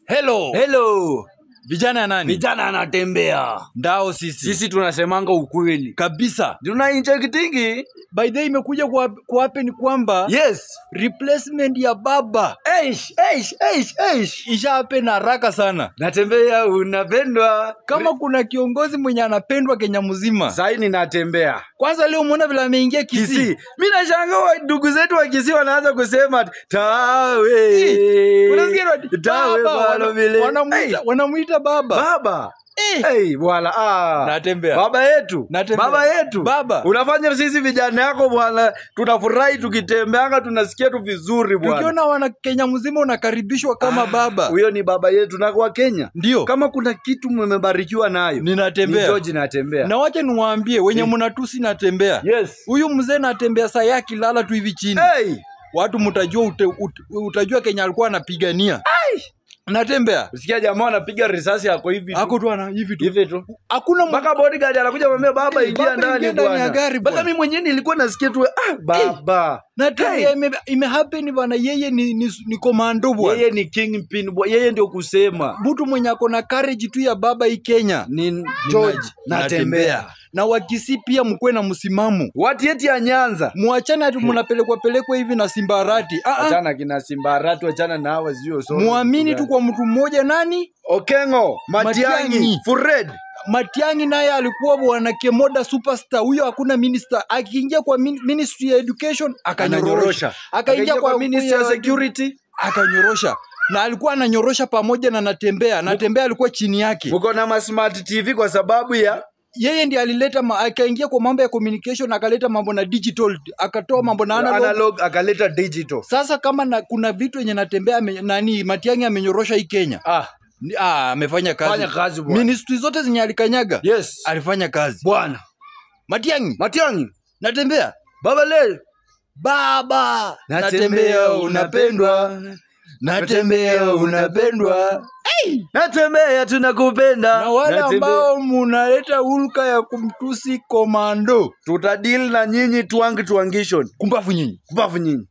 Hello. Hello. Vijana nani? Vijana anatembea. Ndao sisi. Sisi tunasemanga ukweli. Kabisa. Tunaichekitingi. By the way imekuja kuwape ni kwamba Yes. Replacement ya baba. Isha happen haraka sana. Natembea unapendwa. Kama kuna kiongozi mwenye anapendwa Kenya mzima. Sasa ninatembea. Kwanza leo umeona vile ameingia Kisii. Mimi nashangaa ndugu zetu wa Kisii wanaanza kusema tawe. Unasikia tawe bwana vile. Wanamuita baba. Baba. Wala natembea. Baba yetu. Natembea. Baba yetu. Baba. Unafanya sisi vijana yako bwana tunafurahi tukitembeanga tunasikia tu vizuri bwana. Ukiona wana Kenya mzima unakaribishwa kama baba. Huyo ni baba yetu na kwa Kenya. Ndio. Kama kuna kitu mmebarikiwa nayo. Ninatembea. Ni George natembea. Na wacha niwaambie wenye mnatusi natembea. Yes. Huyu mzee natembea saa yake lala tu hivi chini. Watu mtajua utajua Kenya alikuwa anapigania. Natembea. Usikia jamaa anapiga risasi yako hivi tu. Hako tu ana hivi tu. Hivi tu. Hakuna mpaka bodyguard anakuja kumwambia baba ingia ndani bwana. Mpaka mimi mwenyewe nilikuwa nasikia tu baba. Natembea imehappen bwana, yeye ni commando bwana. Yeye ni kingpin bwana. Yeye ndio kusema. Mtu mwenye ako na courage tu ya baba hii Kenya. Ni George natembea. Na wakisi pia mkwe na msimamo. Watu yeti ya Nyanza. Muachana tu mnapelekwa hivi na Simbarati. Achana kina Simbarati, achana na hawa sio so. Muamini tu kwa mtu mmoja nani? Okengo, Matiang'i, Fred. Matiang'i naye alikuwa bwana Kemoda superstar. Huyo hakuna minister. Akiingia kwa Ministry ya Education akanyorosha. Akaingia kwa Ministry ya Security akanyorosha. Na alikuwa ananyorosha pamoja na Natembea. Natembea alikuwa chini yake. Uko na smart TV kwa sababu ya yeye ndiye alileta akaingia kwa mambo ya communication, akaleta mambo na digital, akatoa mambo na analog akaleta digital. Sasa kama kuna vitu yenye Natembea Matiang'i amenyorosha hii Kenya. Amefanya kazi. Fanya kazi bwana. Ministry zote zenye alikanyaga. Yes. Alifanya kazi. Bwana. Matiang'i. Natembea. Baba leo. Baba. Natembea unapendwa. Natembea unapendwa. Natembea tunakupenda. Na wale ambao munaleta hulka ya kumtusi komando, tutadili na nyinyi tuangishon. Kumbafu nyinyi.